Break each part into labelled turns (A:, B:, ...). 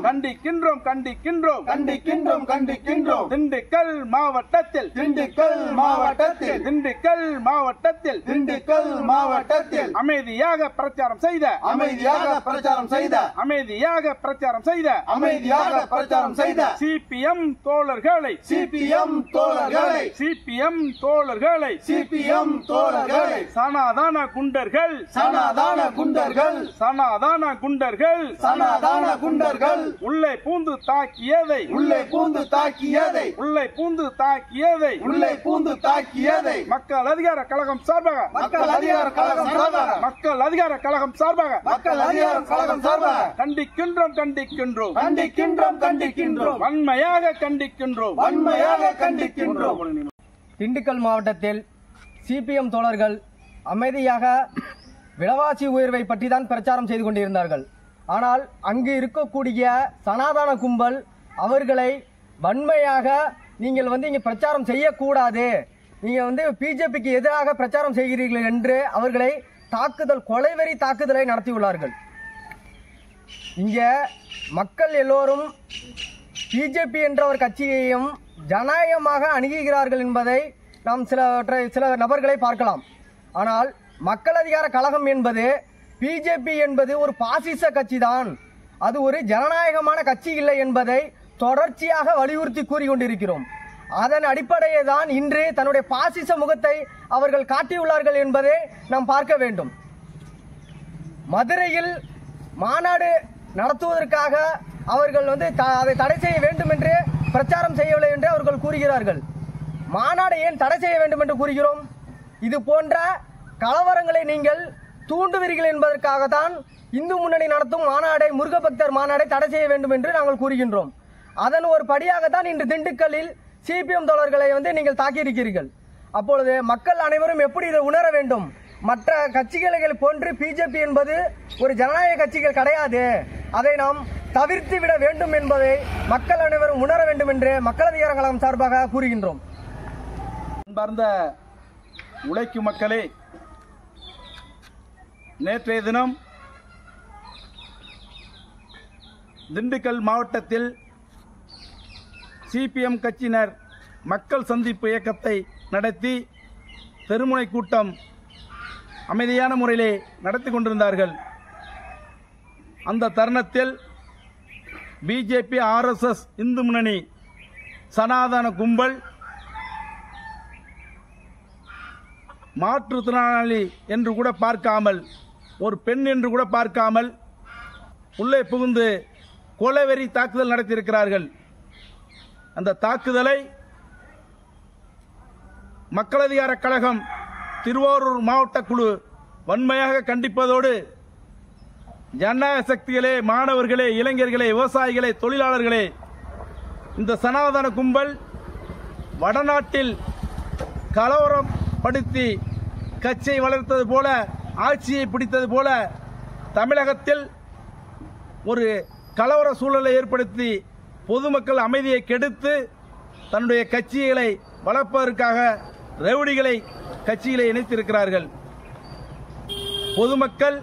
A: கண்டிக்கின்றோம் கண்டிக்கின்றோம்
B: கண்டிக்கின்றோம் கண்டிக்கின்றோம்
A: திண்டுக்கல் மாவட்டத்தில்
B: திண்டுக்கல் மாவட்டத்தில்
A: திண்டுக்கல் மாவட்டத்தில்
B: திண்டுக்கல் மாவட்டத்தில்
A: அமைதியாக பிரச்சாரம் செய்த
B: அமைதியாக பிரச்சாரம் செய்த
A: அமைதியாக பிரச்சாரம் செய்த
B: அமைதியாக பிரச்சாரம் செய்த
A: சிபிஎம் தோழர்களை
B: சிபிஎம் தோழர்களை
A: சிபிஎம் தோழர்களை
B: சிபிஎம் தோழர்களை
A: சனாதன குண்டர்கள்
B: சனாதன குண்டர்கள்
A: சனாதன குண்டர்கள்
B: சனாதன குண்டர்கள்
A: உள்ளே பூந்து தாக்கியதை
B: உள்ளே பூந்து தாக்கியதை
A: உள்ளே பூந்து தாக்கியதை
B: உள்ளே பூந்து தாக்கியதை
A: மக்கள் அதிகார கழகம் சார்பாக
B: மக்கள் அதிகார கழகம் சார்பாக
A: மக்கள் அதிகார கழகம் சார்பாக
B: மக்கள் அதிகார கழகம் சார்பாக
A: கண்டிக்கின்றோம் கண்டிக்கின்றோம்
B: கண்டிக்கின்றோம் கண்டிக்கின்றோம்
A: வன்மையாக கண்டிக்கின்றோம்
B: வன்மையாக கண்டிக்கின்றோம்.
C: திண்டுக்கல் மாவட்டத்தில் சிபிஎம் தோழர்கள் அமைதியாக விலைவாசி உயர்வை பற்றி தான் பிரச்சாரம் செய்து கொண்டிருந்தார்கள். ஆனால் அங்கு இருக்கக்கூடிய சனாதன கும்பல் அவர்களை வன்மையாக நீங்கள் இங்கே பிரச்சாரம் செய்யக்கூடாது, நீங்கள் பிஜேபிக்கு எதிராக பிரச்சாரம் செய்கிறீர்கள் என்று அவர்களை கொலைவெறி தாக்குதலை நடத்தியுள்ளார்கள். இங்கே மக்கள் எல்லோரும் பிஜேபி என்ற ஒரு கட்சியையும் ஜனநாயகமாக அணுகுகிறார்கள் என்பதை நாம் சில நபர்களை பார்க்கலாம். ஆனால் மக்கள் அதிகார கழகம் என்பது பிஜேபி என்பது ஒரு பாசிச கட்சி தான், அது ஒரு ஜனநாயகமான கட்சி இல்லை என்பதை தொடர்ச்சியாக வலியுறுத்தி கூறிக்கொண்டிருக்கிறோம். அதன் அடிப்படையே தான் இன்று தன்னுடைய பாசிச முகத்தை அவர்கள் காட்டியுள்ளார்கள் என்பதை நாம் பார்க்க வேண்டும். மதுரையில் மாநாடு நடத்துவதற்காக அவர்கள் அதை தடை செய்ய வேண்டும் என்று பிரச்சாரம் செய்யவில்லை என்று அவர்கள் கூறுகிறார்கள். மாநாடு ஏன் தடை செய்ய வேண்டும் என்று கூறுகிறோம்? இது போன்ற கலவரங்களை நீங்கள் தூண்டுவீர்கள் என்பதற்காகத்தான் இந்து முன்னணி நடத்தும் மாநாடை, முருகபக்தர் மாநாடை தடை செய்ய வேண்டும் என்று நாங்கள் கூறுகின்றோம். அதன் ஒரு படியாகத்தான் இன்று திண்டுக்கல்லில் சிபிஎம் தோழர்களை நீங்கள் தாக்கியிருக்கிறீர்கள். அப்பொழுது மக்கள் அனைவரும் எப்படி இதை உணர வேண்டும்? மற்ற கட்சிகளை போன்று பிஜேபி என்பது ஒரு ஜனநாயக கட்சிகள் கிடையாது, அதை நாம் தவிர்த்து விட வேண்டும் என்பதை மக்கள் அனைவரும் உணர வேண்டும் என்று மக்கள் அதிகார கழகம் சார்பாக கூறுகின்றோம்.
A: அன்பார்ந்த உழைக்கும் மக்களே, நேற்றைய தினம் திண்டுக்கல் மாவட்டத்தில் சிபிஎம் கட்சியினர் மக்கள் சந்திப்பு இயக்கத்தை நடத்தி தெருமுனை கூட்டம் அமைதியான முறையிலே நடத்தி கொண்டிருந்தார்கள். அந்த தருணத்தில் பிஜேபி, ஆர்எஸ்எஸ், இந்து முன்னணி சனாதன கும்பல் மாற்றுத்திறனாளி என்று கூட பார்க்காமல், ஒரு பெண் என்று கூட பார்க்காமல் உள்ளே புகுந்து கொலைவெறி தாக்குதல் நடத்தியிருக்கிறார்கள். அந்த தாக்குதலை மக்கள் அதிகார கழகம் திருவாரூர் மாவட்ட குழு வன்மையாக கண்டிப்பதோடு, ஜனநாயக சக்திகளே, மாணவர்களே, இளைஞர்களே, விவசாயிகளே, தொழிலாளர்களே, இந்த சனாதன கும்பல் வடநாட்டில் கலவரம் படுத்தி கட்சியை வளர்த்தது போல, ஆட்சியை பிடித்தது போல தமிழகத்தில் ஒரு கலவர சூழலை ஏற்படுத்தி பொதுமக்கள் அமைதியை கெடுத்து தன்னுடைய கட்சிகளை வளர்ப்பதற்காக ரவுடிகளை கட்சியிலே இணைத்திருக்கிறார்கள். பொதுமக்கள்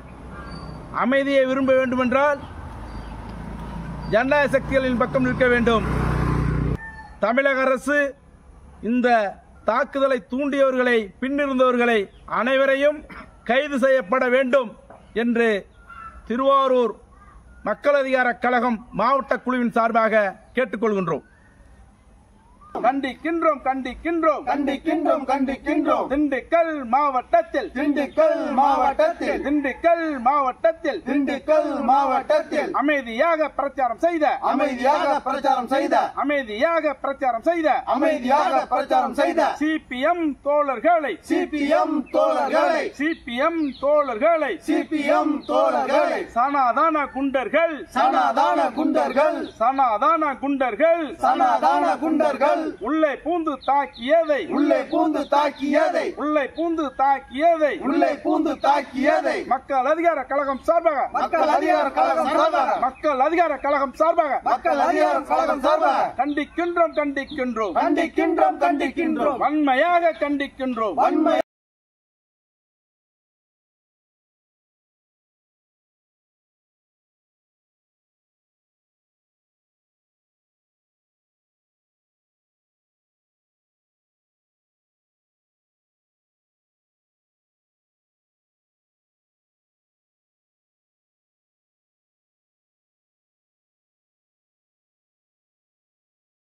A: அமைதியை விரும்ப வேண்டுமென்றால் ஜனநாயக சக்திகளின் பக்கம் நிற்க வேண்டும். தமிழக அரசு இந்த தாக்குதலை தூண்டியவர்களை, பின்னிருந்தவர்களை அனைவரையும் கைது செய்யப்பட வேண்டும் என்று திருவாரூர் மக்கள் அதிகார கழகம் மாவட்ட குழுவின் சார்பாக கேட்டுக்கொள்கின்றோம். கண்டிக்கின்றோம் கண்டிக்கின்றோம்
B: கண்டிக்கின்றோம் கண்டிக்கின்றோம்
A: திண்டுக்கல் மாவட்டத்தில்
B: திண்டுக்கல் மாவட்டத்தில்
A: திண்டுக்கல் மாவட்டத்தில்
B: திண்டுக்கல் மாவட்டத்தில்
A: அமைதியாக பிரச்சாரம் செய்த
B: அமைதியாக பிரச்சாரம் செய்த
A: அமைதியாக பிரச்சாரம் செய்த
B: அமைதியாக பிரச்சாரம் செய்த
A: சிபிஎம் தோழர்களை
B: சிபிஎம் தோழர்களை
A: சிபிஎம் தோழர்களை
B: சிபிஎம் தோழர்களை
A: சனாதன குண்டர்கள்
B: சனாதன குண்டர்கள்
A: சனாதன குண்டர்கள்
B: சனாதன குண்டர்கள்
A: உள்ளே பூந்து தாக்கியதை
B: உள்ளே பூந்து தாக்கியதை
A: உள்ளே பூந்து தாக்கியதை
B: உள்ளே பூந்து தாக்கியதை
A: மக்கள் அதிகார கழகம் சார்பாக
B: மக்கள் அதிகார கழகம் சார்பாக
A: மக்கள் அதிகார கழகம் சார்பாக
B: மக்கள் அதிகார கழகம் சார்பாக
A: கண்டிக்கின்றோம் கண்டிக்கின்றோம்
B: கண்டிக்கின்றோம் கண்டிக்கின்றோம்
A: வன்மையாக கண்டிக்கின்றோம்
B: வன்மை